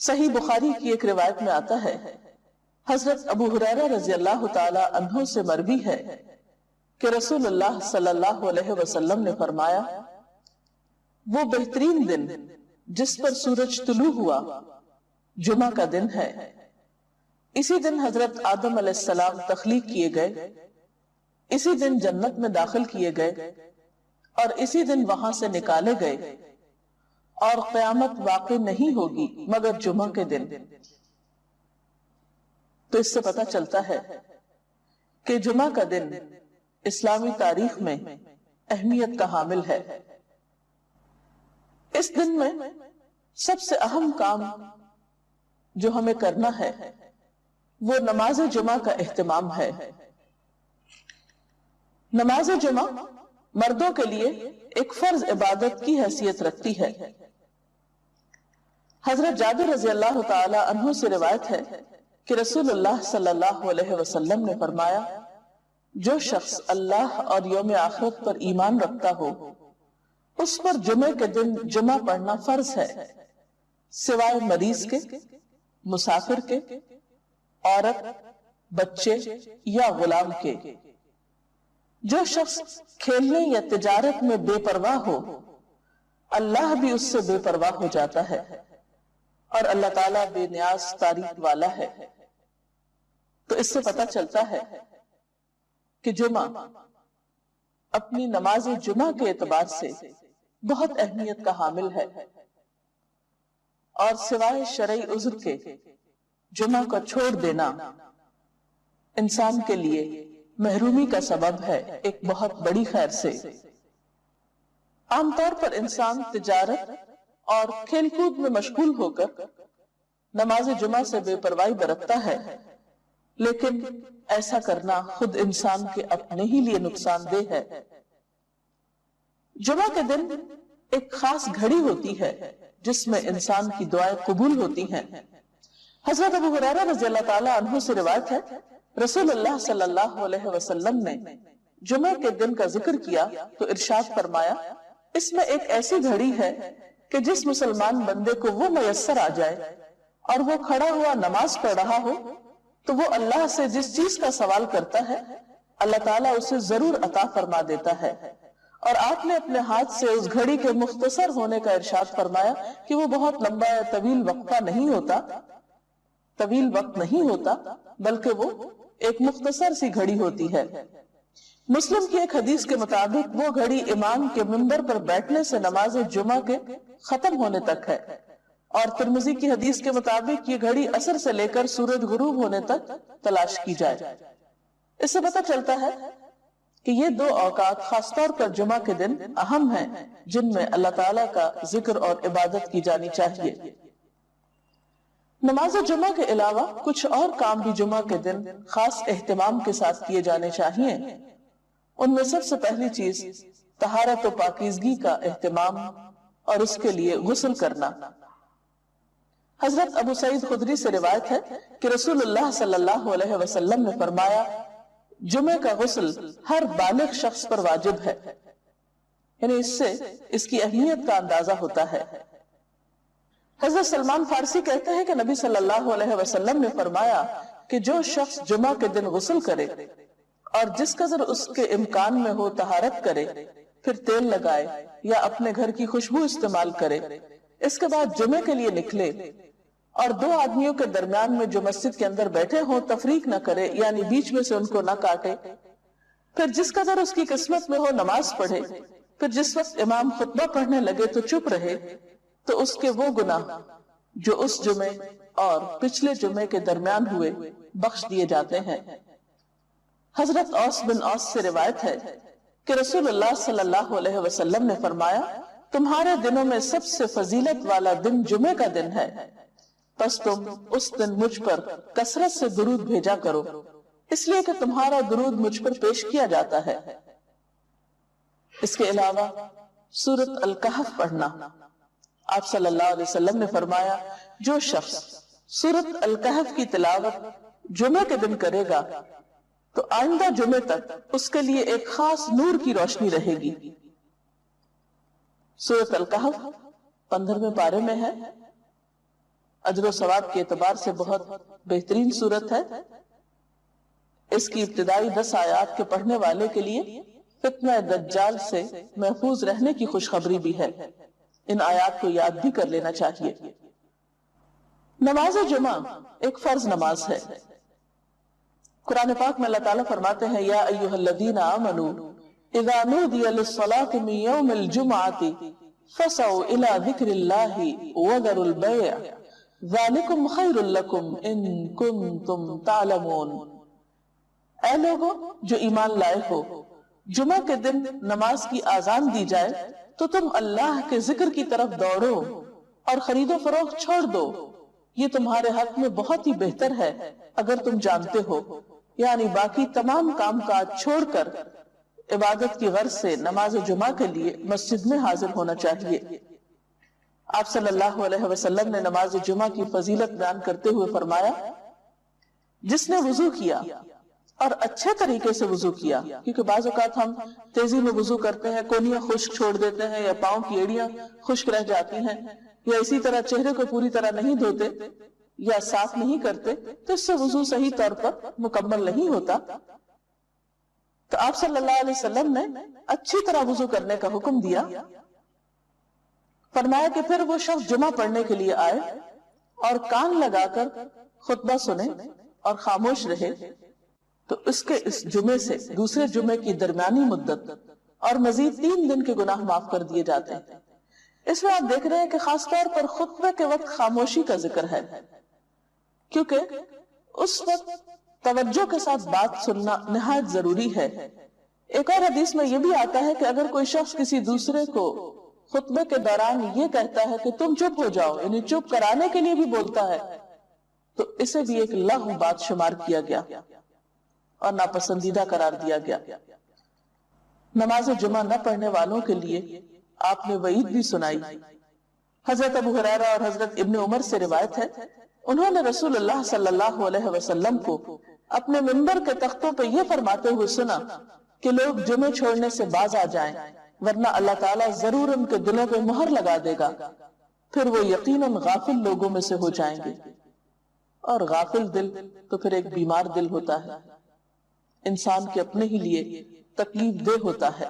صحیح بخاری کی ایک روایت میں آتا ہے، حضرت ابو ہریرہ رضی اللہ تعالی عنہ سے مروی ہے کہ رسول اللہ صلی اللہ علیہ وسلم نے فرمایا، وہ بہترین دن جس پر سورج طلوع ہوا جمعہ کا دن ہے۔ اسی دن حضرت آدم علیہ السلام تخلیق کیے گئے، اسی دن جنت میں داخل کیے گئے اور اسی دن وہاں سے نکالے گئے، اور قیامت واقع نہیں ہوگی مگر جمعہ کے دن۔ تو اس سے پتہ چلتا ہے کہ جمعہ کا دن اسلامی تاریخ میں اہمیت کا حامل ہے۔ اس دن میں سب سے اہم کام جو ہمیں کرنا ہے وہ نماز جمعہ کا اہتمام ہے۔ نماز جمعہ مردوں کے لیے ایک فرض عبادت کی حیثیت رکھتی ہے۔ حضرت جابر رضی اللہ تعالی عنہ سے روایت ہے کہ رسول اللہ صلی اللہ علیہ وسلم نے فرمایا، جو شخص اللہ اور یوم آخرت پر ایمان رکھتا ہو اس پر جمعے کے دن جمعہ پڑھنا فرض ہے، سوائے مریض کے، مسافر کے، عورت، بچے یا غلام کے۔ جو شخص کھیلنے یا تجارت میں بے پرواہ ہو اللہ بھی اس سے بے پرواہ ہو جاتا ہے، اور اللہ تعالیٰ بے نیاز تعریف والا ہے۔ تو اس سے پتہ چلتا ہے کہ جمعہ اپنی نماز جمعہ کے اعتبار سے بہت اہمیت کا حامل ہے، اور سوائے شرعی عذر کے جمعہ کو چھوڑ دینا انسان کے لیے محرومی کا سبب ہے، ایک بہت بڑی خیر سے۔ عام طور پر انسان تجارت اور کھیل کود میں مشغول ہو کر نماز جمعہ سے بے پرواہی برتتا ہے، لیکن ایسا کرنا خود انسان کے اپنے ہی لیے نقصان دہ ہے۔ جمعہ کے دن ایک خاص گھڑی ہوتی ہے جس میں انسان کی دعائیں قبول ہوتی ہیں۔ حضرت ابو ہریرہ رضی اللہ تعالی عنہ سے روایت ہے، رسول اللہ صلی اللہ علیہ وسلم نے جمعہ کے دن کا ذکر کیا تو ارشاد فرمایا، اس میں ایک ایسی گھڑی ہے کہ جس مسلمان بندے کو وہ میسر آ جائے اور وہ کھڑا ہوا نماز پڑھ رہا ہو تو وہ اللہ سے جس چیز کا سوال کرتا ہے اللہ تعالیٰ اسے ضرور عطا فرما دیتا ہے۔ اور آپ نے اپنے ہاتھ سے اس گھڑی کے مختصر ہونے کا ارشاد فرمایا کہ وہ بہت لمبا یا طویل وقت نہیں ہوتا بلکہ وہ ایک مختصر سی گھڑی ہوتی ہے۔ مسلم کی ایک حدیث کے مطابق وہ گھڑی امام کے منبر پر بیٹھنے سے نماز جمعہ کے ختم ہونے تک ہے، اور ترمذی کی حدیث کے مطابق یہ گھڑی عصر سے لے کر سورج غروب ہونے تک تلاش کی جائے۔ اس سے پتہ چلتا ہے کہ یہ دو اوقات خاص طور پر جمعہ کے دن اہم ہیں جن میں اللہ تعالیٰ کا ذکر اور عبادت کی جانی چاہیے۔ نماز جمعہ کے علاوہ کچھ اور کام بھی جمعہ کے دن خاص اہتمام کے ساتھ کیے جانے چاہیے۔ ان میں سب سے پہلی چیز طہارت و پاکیزگی کا اہتمام اور اس کے لیے غسل کرنا۔ حضرت ابو سعید خدری سے روایت ہے کہ رسول اللہ صلی اللہ علیہ وسلم نے فرمایا، جمعہ کا غسل ہر بالغ شخص پر واجب ہے، یعنی اس سے اس کی اہمیت کا اندازہ ہوتا ہے۔ حضرت سلمان فارسی کہتے ہیں کہ نبی صلی اللہ علیہ وسلم نے فرمایا کہ جو شخص جمعہ کے دن غسل کرے اور جس قدر اس کے امکان میں ہو طہارت کرے، پھر تیل لگائے یا اپنے گھر کی خوشبو استعمال کرے، اس کے بعد جمعے کے لیے نکلے اور دو آدمیوں کے درمیان میں جو مسجد کے اندر بیٹھے ہوں تفریق نہ کرے، یعنی بیچ میں سے ان کو نہ کاٹے، پھر جس قدر اس کی قسمت میں ہو نماز پڑھے، پھر جس وقت امام خطبہ پڑھنے لگے تو چپ رہے، تو اس کے وہ گناہ جو اس جمعے اور پچھلے جمعے کے درمیان ہوئے بخش دیے جاتے ہیں۔ حضرت اوس بن اوس سے روایت ہے کہ رسول اللہ صلی اللہ علیہ وسلم نے فرمایا، تمہارے دنوں میں سب سے فضیلت والا دن جمعے کا دن ہے، پس تم اس دن مجھ پر کثرت سے درود بھیجا کرو، اس لیے کہ تمہارا درود مجھ پر پیش کیا جاتا ہے۔ اس کے علاوہ سورۃ الکہف پڑھنا۔ آپ صلی اللہ علیہ وسلم نے فرمایا، جو شخص سورۃ الکہف کی تلاوت جمعے کے دن کرے گا تو آئندہ جمعے تک اس کے لیے ایک خاص نور کی روشنی رہے گی۔ سورۃ الکہف 15ویں پارے میں ہے، اجر و ثواب کے اعتبار سے بہت بہترین صورت ہے۔ اس کی ابتدائی 10 آیات کے پڑھنے والے کے لیے فتنہ دجال سے محفوظ رہنے کی خوشخبری بھی ہے۔ ان آیات کو یاد بھی کر لینا چاہیے۔ نماز جمعہ ایک فرض نماز ہے۔ قرآن پاک میں اللہ تعالیٰ فرماتے ہیں یا ایھا الذین آمنوا اذا نودی للصلاۃ من یوم الجمعۃ فسعوا الی ذکر اللہ وذروا البیع ذالکم خیر لکم ان کنتم تعلمون۔ اے لوگوں جو ایمان لائے ہو، جمعہ کے دن نماز کی آذان دی جائے تو تم اللہ کے ذکر کی طرف دوڑو اور خرید و فروخت چھوڑ دو، یہ تمہارے حق میں بہت ہی بہتر ہے اگر تم جانتے ہو۔ یعنی باقی تمام کام کاج چھوڑ کر عبادت کی غرض سے نماز جمعہ کے لیے مسجد میں حاضر ہونا چاہیے۔ آپ صلی اللہ علیہ وسلم نے نماز جمعہ کی فضیلت بیان کرتے ہوئے فرمایا، جس نے وضو کیا اور اچھے طریقے سے وضو کیا، کیونکہ بعض اوقات ہم تیزی میں وضو کرتے ہیں، کونیاں خشک چھوڑ دیتے ہیں یا پاؤں کی ایڑیاں خشک رہ جاتی ہیں، یا اسی طرح چہرے کو پوری طرح نہیں دھوتے یا صاف نہیں کرتے، تو اس سے وضو صحیح طور پر مکمل نہیں ہوتا۔ تو آپ صلی اللہ علیہ وسلم نے اچھی طرح وضو کرنے کا حکم دیا، فرمایا کہ پھر وہ شخص جمعہ پڑھنے کے لیے آئے اور کان لگا کر خطبہ سنے اور خاموش رہے تو اس کے اس جمعے سے دوسرے جمعے کی درمیانی مدت اور مزید 3 دن کے گناہ معاف کر دیے جاتے ہیں۔ اس میں آپ دیکھ رہے ہیں کہ خاص طور پر خطبے کے وقت خاموشی کا ذکر ہے، کیونکہ اس وقت توجہ کے ساتھ بات سننا نہایت ضروری ہے۔ ایک اور حدیث میں یہ بھی آتا ہے کہ اگر کوئی شخص کسی دوسرے کو خطبے کے دوران یہ کہتا ہے کہ تم چپ ہو جاؤ، یعنی چپ کرانے کے لیے بھی بولتا ہے، تو اسے بھی ایک لغو بات شمار کیا گیا اور ناپسندیدہ قرار دیا گیا۔ نماز جمعہ نہ پڑھنے والوں کے لیے آپ نے وعید بھی سنائی۔ حضرت ابو ہریرہ اور حضرت ابن عمر سے روایت ہے، انہوں نے رسول اللہ صلی اللہ علیہ وسلم کو اپنے منبر کے تختوں پہ یہ فرماتے ہوئے سنا کہ لوگ جمعے چھوڑنے سے باز آ جائیں، ورنہ اللہ تعالیٰ ضرور ان کے دلوں پہ مہر لگا دے گا، پھر وہ یقیناً غافل لوگوں میں سے ہو جائیں گے۔ اور غافل دل تو پھر ایک بیمار دل ہوتا ہے، انسان کے اپنے ہی لیے تکلیف دہ ہوتا ہے۔